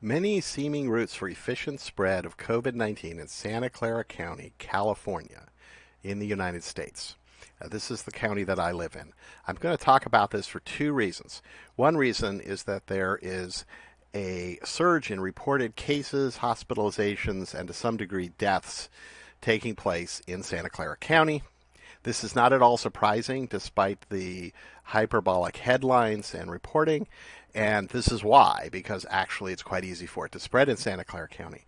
Many seeming routes for efficient spread of COVID-19 in Santa Clara County, California, in the United States. This is the county that I live in. I'm going to talk about this for two reasons. One reason is that there is a surge in reported cases, hospitalizations, and to some degree deaths taking place in Santa Clara County. This is not at all surprising despite the hyperbolic headlines and reporting, and this is why, because actually it's quite easy for it to spread in Santa Clara County.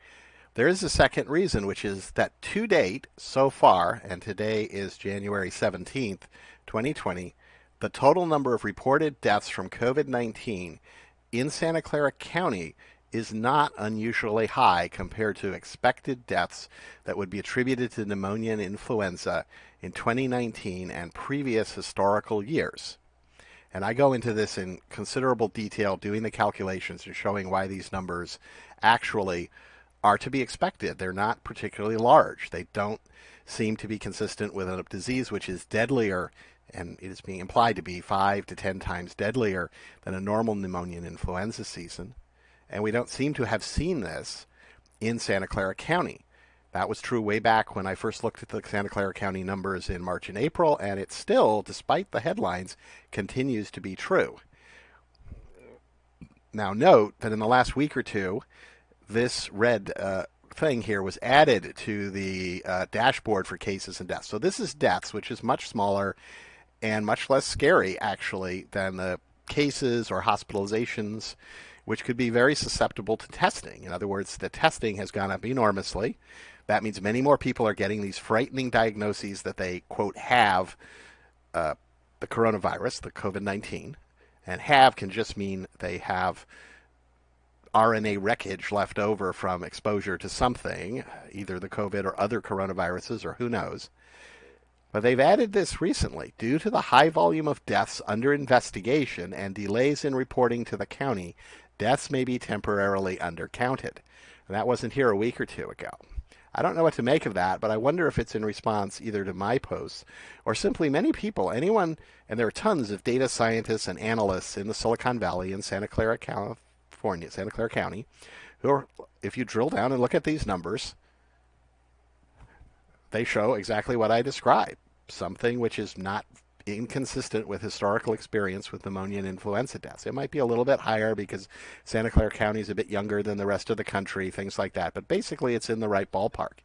There is a second reason, which is that to date, so far, and today is January 17th, 2020, the total number of reported deaths from COVID-19 in Santa Clara County is not unusually high compared to expected deaths that would be attributed to pneumonia and influenza in 2019 and previous historical years. And I go into this in considerable detail, doing the calculations and showing why these numbers actually are to be expected. They're not particularly large. They don't seem to be consistent with a disease which is deadlier, and it is being implied to be 5 to 10 times deadlier than a normal pneumonia and influenza season. And we don't seem to have seen this in Santa Clara County. That was true way back when I first looked at the Santa Clara County numbers in March and April, and it still, despite the headlines, continues to be true. Now note that in the last week or two, this red thing here was added to the dashboard for cases and deaths. So this is deaths, which is much smaller and much less scary, actually, than the cases or hospitalizations, which could be very susceptible to testing. In other words, the testing has gone up enormously. That means many more people are getting these frightening diagnoses that they, quote, have the coronavirus, the COVID-19. And have can just mean they have RNA wreckage left over from exposure to something, either the COVID or other coronaviruses or who knows. But they've added this recently. Due to the high volume of deaths under investigation and delays in reporting to the county, deaths may be temporarily undercounted. And that wasn't here a week or two ago. I don't know what to make of that, but I wonder if it's in response either to my posts or simply many people, anyone, and there are tons of data scientists and analysts in the Silicon Valley in Santa Clara, California, Santa Clara County, who are, if you drill down and look at these numbers, they show exactly what I described, something which is not inconsistent with historical experience with pneumonia and influenza deaths. It might be a little bit higher because Santa Clara County is a bit younger than the rest of the country, things like that, but basically it's in the right ballpark.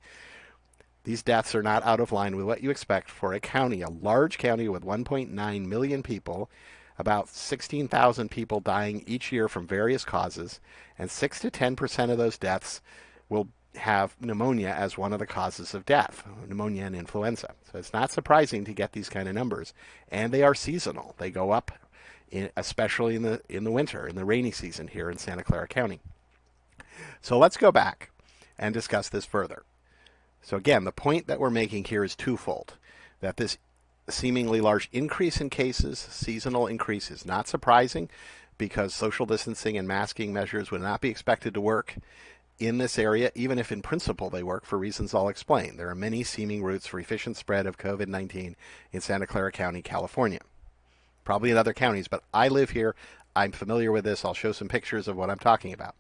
These deaths are not out of line with what you expect for a county, a large county with 1.9 million people, about 16,000 people dying each year from various causes, and 6 to 10% of those deaths will have pneumonia as one of the causes of death, pneumonia and influenza. So it's not surprising to get these kind of numbers, and they are seasonal. They go up, especially in the winter, in the rainy season here in Santa Clara County. So let's go back and discuss this further. So again, the point that we're making here is twofold, that this seemingly large increase in cases, seasonal increase, is not surprising because social distancing and masking measures would not be expected to work in this area, even if in principle they work for reasons I'll explain. There are many seeming routes for efficient spread of COVID-19 in Santa Clara County, California. Probably in other counties, but I live here. I'm familiar with this. I'll show some pictures of what I'm talking about.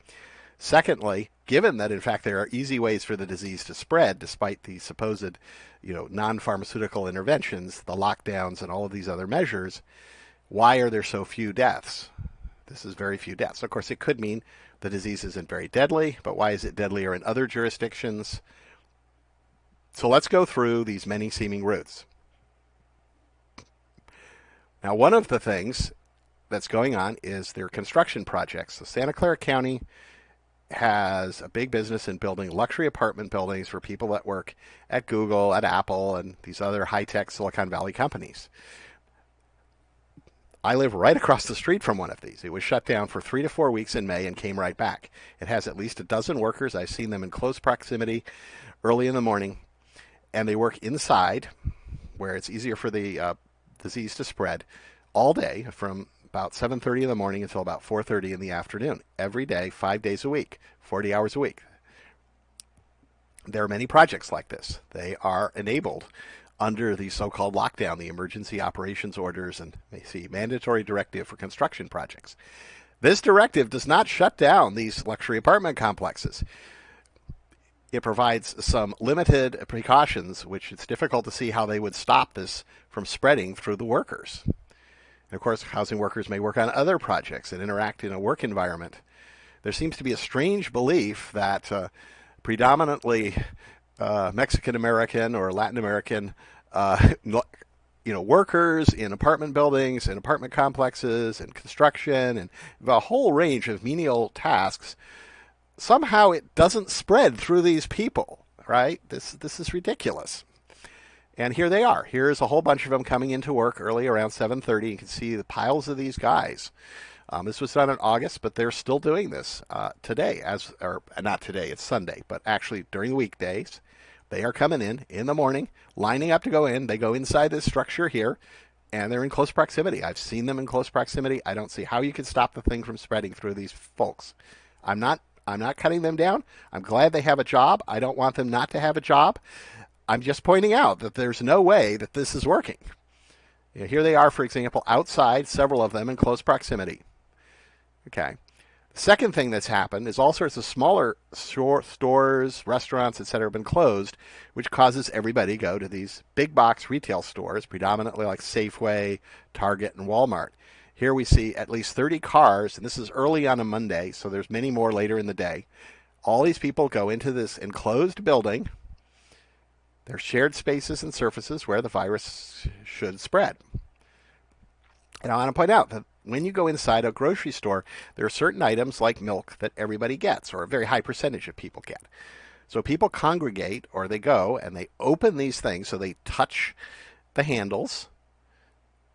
Secondly, given that in fact there are easy ways for the disease to spread, despite the supposed, non-pharmaceutical interventions, the lockdowns and all of these other measures, why are there so few deaths? This is very few deaths. Of course, it could mean the disease isn't very deadly, but why is it deadlier in other jurisdictions? So let's go through these many seeming routes. Now, one of the things that's going on is their construction projects. So Santa Clara County has a big business in building luxury apartment buildings for people that work at Google, at Apple, and these other high-tech Silicon Valley companies. I live right across the street from one of these. It was shut down for 3 to 4 weeks in May and came right back. It has at least a dozen workers. I've seen them in close proximity early in the morning, and they work inside where it's easier for the disease to spread all day from about 7:30 in the morning until about 4:30 in the afternoon, every day, 5 days a week, 40 hours a week. There are many projects like this. They are enabled under the so-called lockdown, the emergency operations orders, and mandatory directive for construction projects. This directive does not shut down these luxury apartment complexes. It provides some limited precautions, which it's difficult to see how they would stop this from spreading through the workers. And of course, housing workers may work on other projects and interact in a work environment. There seems to be a strange belief that predominantly Mexican American or Latin American workers in apartment buildings and apartment complexes and construction and a whole range of menial tasks, somehow it doesn't spread through these people, right? This is ridiculous. And here they are. Here's a whole bunch of them coming into work early around 7:30. You can see the piles of these guys. This was done in August, but they're still doing this today, or not today, it's Sunday, but actually during the weekdays. They are coming in the morning, lining up to go in. They go inside this structure here, and they're in close proximity. I've seen them in close proximity. I don't see how you can stop the thing from spreading through these folks. I'm not cutting them down. I'm glad they have a job. I don't want them not to have a job. I'm just pointing out that there's no way that this is working. Here they are, for example, outside, several of them in close proximity. Okay. The second thing that's happened is all sorts of smaller stores, restaurants, etc. have been closed, which causes everybody to go to these big box retail stores, predominantly like Safeway, Target, and Walmart. Here we see at least 30 cars, and this is early on a Monday, so there's many more later in the day. All these people go into this enclosed building. They're shared spaces and surfaces where the virus should spread. And I want to point out that when you go inside a grocery store, there are certain items like milk that everybody gets, or a very high percentage of people get. So people congregate, or they go and they open these things, so they touch the handles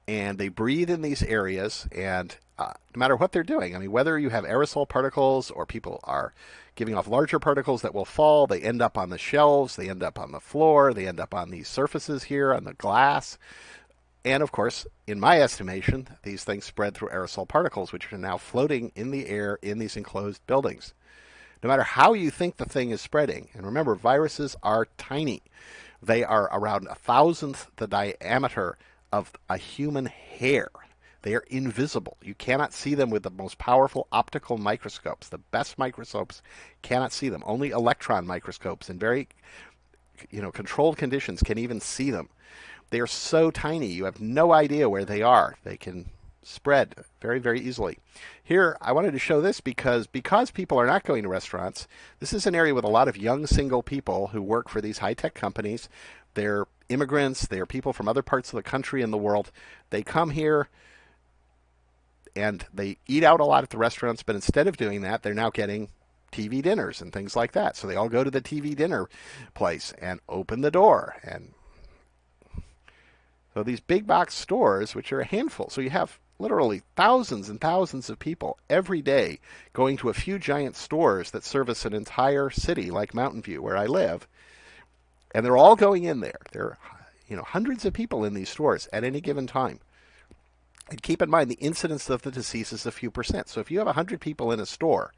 and they breathe in these areas, and no matter what they're doing, I mean, whether you have aerosol particles or people are giving off larger particles that will fall, they end up on the shelves, they end up on the floor, they end up on these surfaces here, on the glass. And of course, in my estimation, these things spread through aerosol particles, which are now floating in the air in these enclosed buildings. No matter how you think the thing is spreading, and remember, viruses are tiny. They are around 1,000th the diameter of a human hair. They are invisible. You cannot see them with the most powerful optical microscopes. The best microscopes cannot see them. Only electron microscopes in very controlled conditions can even see them. They are so tiny, you have no idea where they are. They can spread very, very easily. Here, I wanted to show this because people are not going to restaurants. This is an area with a lot of young single people who work for these high-tech companies. They're immigrants. They're people from other parts of the country and the world. They come here and they eat out a lot at the restaurants, but instead of doing that, they're now getting TV dinners and things like that. So they all go to the TV dinner place and open the door. And so these big box stores, which are a handful, so you have literally thousands and thousands of people every day going to a few giant stores that service an entire city like Mountain View, where I live, and they're all going in there. There are hundreds of people in these stores at any given time. And keep in mind, the incidence of the disease is a few percent. So if you have 100 people in a store,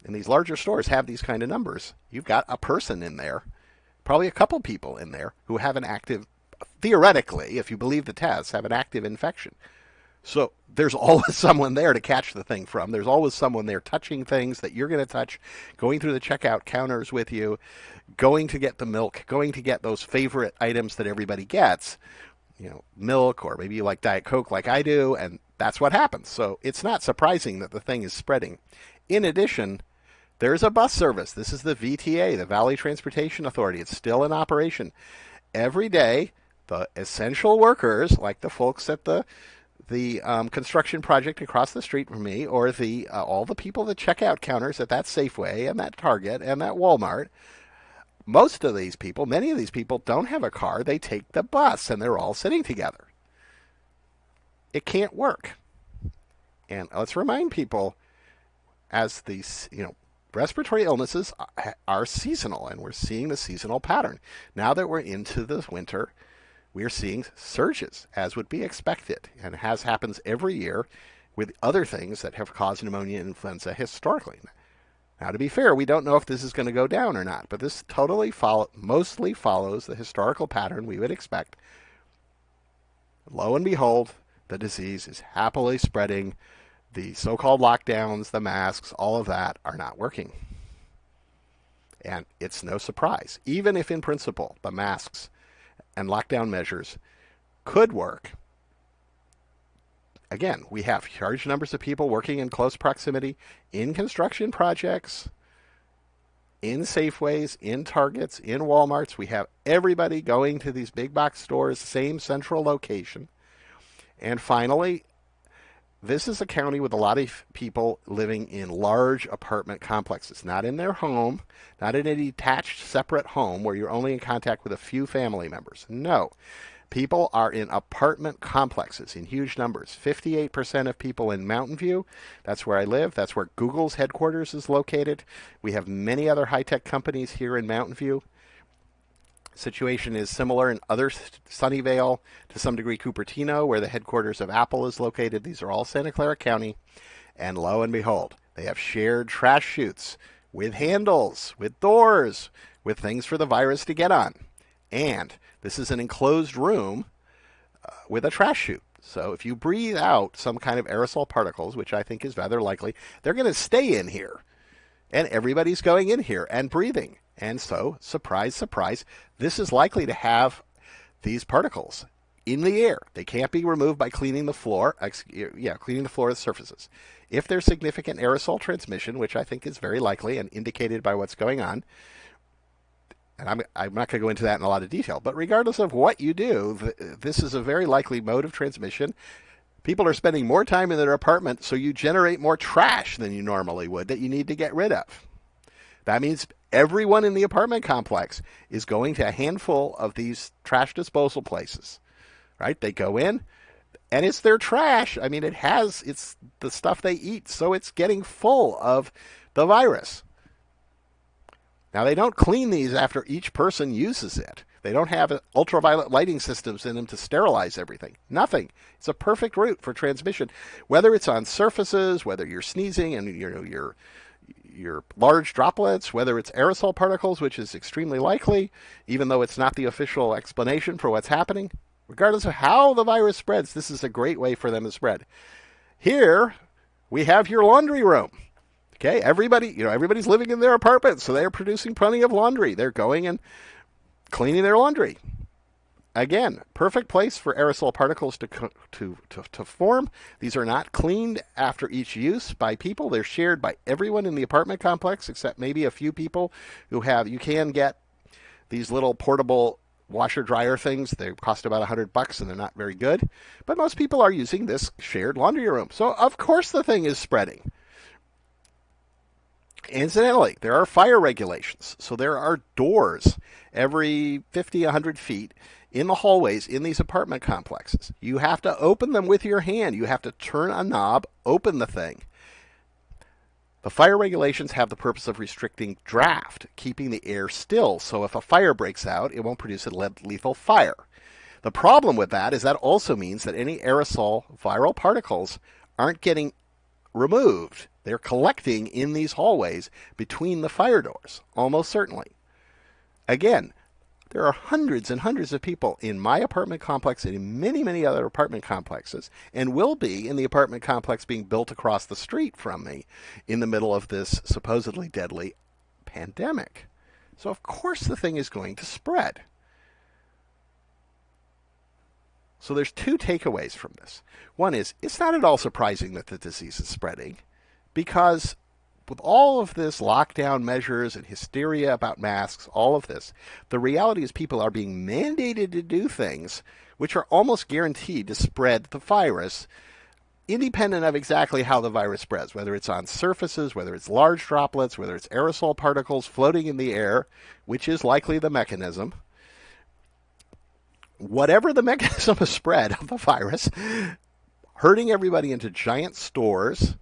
and these larger stores have these kind of numbers, you've got a person in there, probably a couple people in there, who have an active, theoretically, if you believe the tests, have an active infection. So there's always someone there to catch the thing from. There's always someone there touching things that you're going to touch, going through the checkout counters with you, going to get the milk, going to get those favorite items that everybody gets, milk, or maybe you like Diet Coke like I do, and that's what happens. So it's not surprising that the thing is spreading. In addition, there's a bus service. This is the VTA, the Valley Transportation Authority. It's still in operation. Every day, the essential workers, like the folks at the construction project across the street from me, or all the people at the checkout counters at that Safeway and that Target and that Walmart, most of these people, many of these people don't have a car. They take the bus, and they're all sitting together. It can't work. And let's remind people, as these, respiratory illnesses are seasonal, and we're seeing the seasonal pattern. Now that we're into the winter, we are seeing surges, as would be expected, and has happens every year with other things that have caused pneumonia and influenza historically. Now, to be fair, we don't know if this is going to go down or not, but this mostly follows the historical pattern we would expect. Lo and behold, the disease is happily spreading The so-called lockdowns, the masks, all of that are not working. And it's no surprise. Even if in principle the masks and lockdown measures could work, again, we have large numbers of people working in close proximity in construction projects, in Safeways, in Targets, in Walmarts. We have everybody going to these big box stores, same central location. And finally, this is a county with a lot of people living in large apartment complexes, not in their home, not in a detached separate home where you're only in contact with a few family members. No. People are in apartment complexes in huge numbers. 58% of people in Mountain View, that's where I live, that's where Google's headquarters is located. We have many other high-tech companies here in Mountain View. Situation is similar in other Sunnyvale, to some degree Cupertino, where the headquarters of Apple is located. These are all Santa Clara County. And lo and behold, they have shared trash chutes with handles, with doors, with things for the virus to get on. And this is an enclosed room with a trash chute. So if you breathe out some kind of aerosol particles, which I think is rather likely, they're going to stay in here. And everybody's going in here and breathing. And so, surprise, surprise, this is likely to have these particles in the air. They can't be removed by cleaning the floor, cleaning the floor of the surfaces. If there's significant aerosol transmission, which I think is very likely and indicated by what's going on, and I'm not going to go into that in a lot of detail, but regardless of what you do, this is a very likely mode of transmission. People are spending more time in their apartment, so you generate more trash than you normally would that you need to get rid of. That means everyone in the apartment complex is going to a handful of these trash disposal places, right? They go in, and it's their trash. I mean, it's the stuff they eat, so it's getting full of the virus. Now, they don't clean these after each person uses it. They don't have ultraviolet lighting systems in them to sterilize everything. Nothing. It's a perfect route for transmission, whether it's on surfaces, whether you're sneezing and your large droplets, whether it's aerosol particles, which is extremely likely, even though it's not the official explanation for what's happening. Regardless of how the virus spreads, this is a great way for them to spread. Here, we have your laundry room. Okay, everybody's living in their apartment, so they're producing plenty of laundry. They're going and cleaning their laundry. Again, perfect place for aerosol particles to form. These are not cleaned after each use by people. They're shared by everyone in the apartment complex, except maybe a few people who have. You can get these little portable washer dryer things. They cost about $100 and they're not very good. But most people are using this shared laundry room. So of course the thing is spreading. Incidentally, there are fire regulations. So there are doors every 50, 100 feet in the hallways in these apartment complexes. You have to open them with your hand. You have to turn a knob, open the thing. The fire regulations have the purpose of restricting draft, keeping the air still, so if a fire breaks out, it won't produce a lethal fire. The problem with that is that also means that any aerosol viral particles aren't getting removed. They're collecting in these hallways between the fire doors, almost certainly. Again, there are hundreds and hundreds of people in my apartment complex and in many, many other apartment complexes, and will be in the apartment complex being built across the street from me in the middle of this supposedly deadly pandemic. So of course the thing is going to spread. So there's two takeaways from this. One is, it's not at all surprising that the disease is spreading, because with all of this lockdown measures and hysteria about masks, all of this, the reality is people are being mandated to do things which are almost guaranteed to spread the virus, independent of exactly how the virus spreads, whether it's on surfaces, whether it's large droplets, whether it's aerosol particles floating in the air, which is likely the mechanism. Whatever the mechanism of spread of the virus, herding everybody into giant stores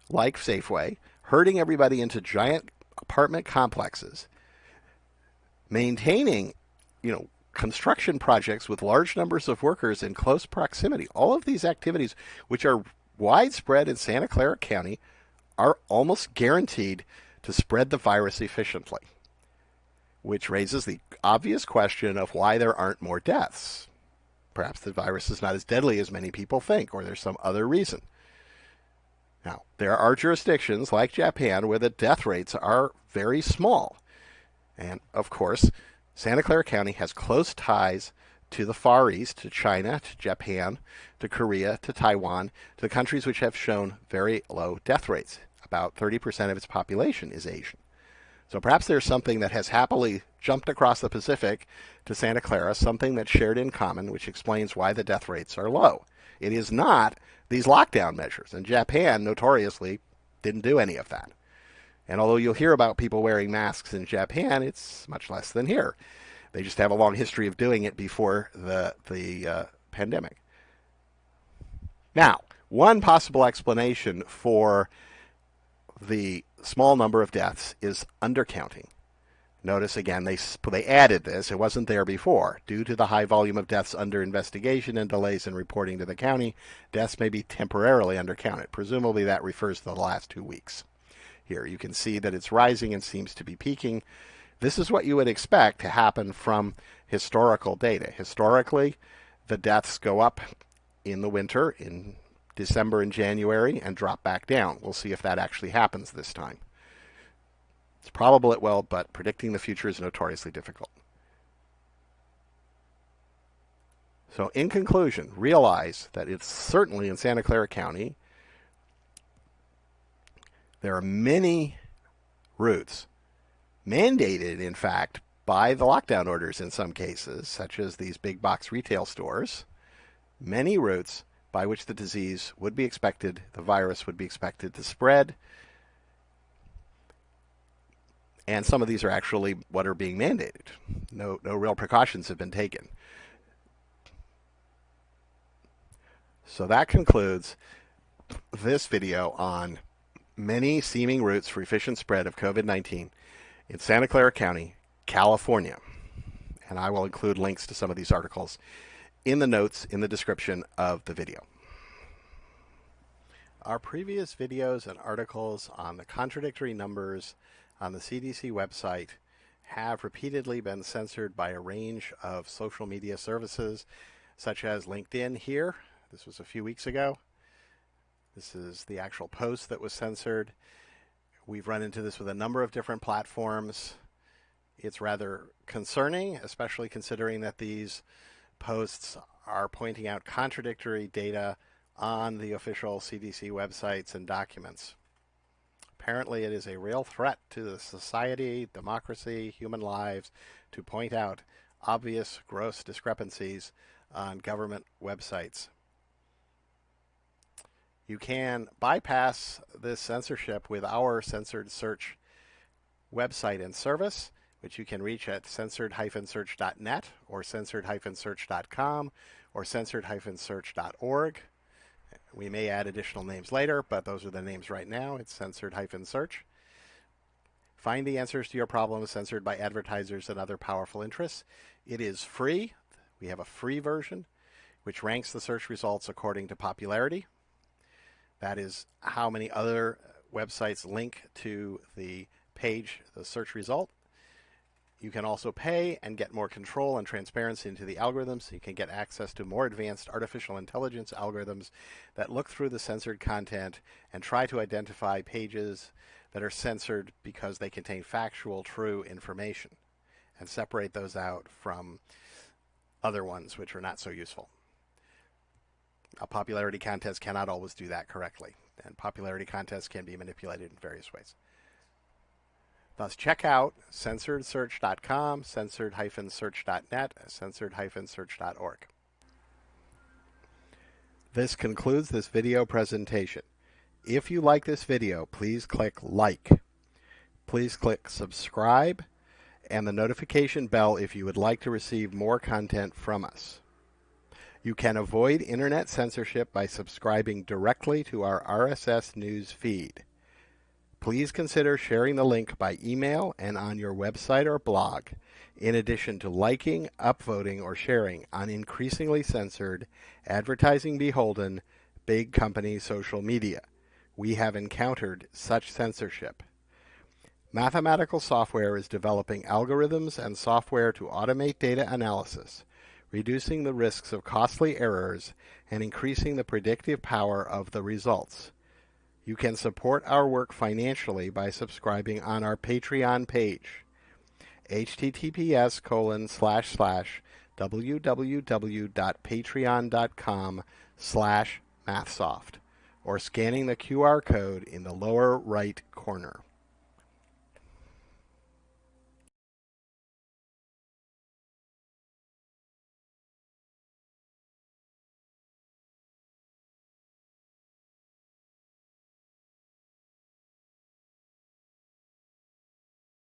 like Safeway, herding everybody into giant apartment complexes, maintaining, construction projects with large numbers of workers in close proximity. All of these activities, which are widespread in Santa Clara County, are almost guaranteed to spread the virus efficiently, which raises the obvious question of why there aren't more deaths. Perhaps the virus is not as deadly as many people think, or there's some other reason. Now, there are jurisdictions like Japan where the death rates are very small. And of course, Santa Clara County has close ties to the Far East, to China, to Japan, to Korea, to Taiwan, to the countries which have shown very low death rates. About 30% of its population is Asian. So perhaps there's something that has happily jumped across the Pacific to Santa Clara, something that's shared in common, which explains why the death rates are low. It is not these lockdown measures. And Japan notoriously didn't do any of that. And although you'll hear about people wearing masks in Japan, it's much less than here. They just have a long history of doing it before the pandemic. Now, one possible explanation for the small number of deaths is undercounting. Notice again, they added this. It wasn't there before. Due to the high volume of deaths under investigation and delays in reporting to the county, deaths may be temporarily undercounted. Presumably that refers to the last 2 weeks. Here you can see that it's rising and seems to be peaking. This is what you would expect to happen from historical data. Historically, the deaths go up in the winter, in December and January, and drop back down. We'll see if that actually happens this time. It's probable it will, but predicting the future is notoriously difficult. So in conclusion, realize that it's certainly in Santa Clara County, there are many routes mandated, in fact, by the lockdown orders in some cases, such as these big box retail stores, many routes by which the disease would be expected, the virus would be expected to spread. And some of these are actually what are being mandated. No real precautions have been taken. So that concludes this video on many seeming routes for efficient spread of COVID-19 in Santa Clara County, California. And I will include links to some of these articles in the notes in the description of the video. Our previous videos and articles on the contradictory numbers on the CDC website have repeatedly been censored by a range of social media services, such as LinkedIn here. This was a few weeks ago. This is the actual post that was censored. We've run into this with a number of different platforms. It's rather concerning, especially considering that these posts are pointing out contradictory data on the official CDC websites and documents. Apparently, it is a real threat to the society, democracy, human lives to point out obvious, gross discrepancies on government websites. You can bypass this censorship with our censored search website and service, which you can reach at censored-search.net or censored-search.com or censored-search.org. We may add additional names later, but those are the names right now. It's censored-search. Find the answers to your problems censored by advertisers and other powerful interests. It is free. We have a free version, which ranks the search results according to popularity. That is how many other websites link to the page, the search result. You can also pay and get more control and transparency into the algorithms. You can get access to more advanced artificial intelligence algorithms that look through the censored content and try to identify pages that are censored because they contain factual, true information, and separate those out from other ones which are not so useful. A popularity contest cannot always do that correctly, and popularity contests can be manipulated in various ways. Thus, check out censoredsearch.com, censored-search.net, censored-search.org. This concludes this video presentation. If you like this video, please click like. Please click subscribe and the notification bell if you would like to receive more content from us. You can avoid internet censorship by subscribing directly to our RSS news feed. Please consider sharing the link by email and on your website or blog, in addition to liking, upvoting, or sharing on increasingly censored, advertising beholden, big company social media. We have encountered such censorship. Mathematical software is developing algorithms and software to automate data analysis, reducing the risks of costly errors and increasing the predictive power of the results. You can support our work financially by subscribing on our Patreon page, https://www.patreon.com/mathsoft, or scanning the QR code in the lower right corner.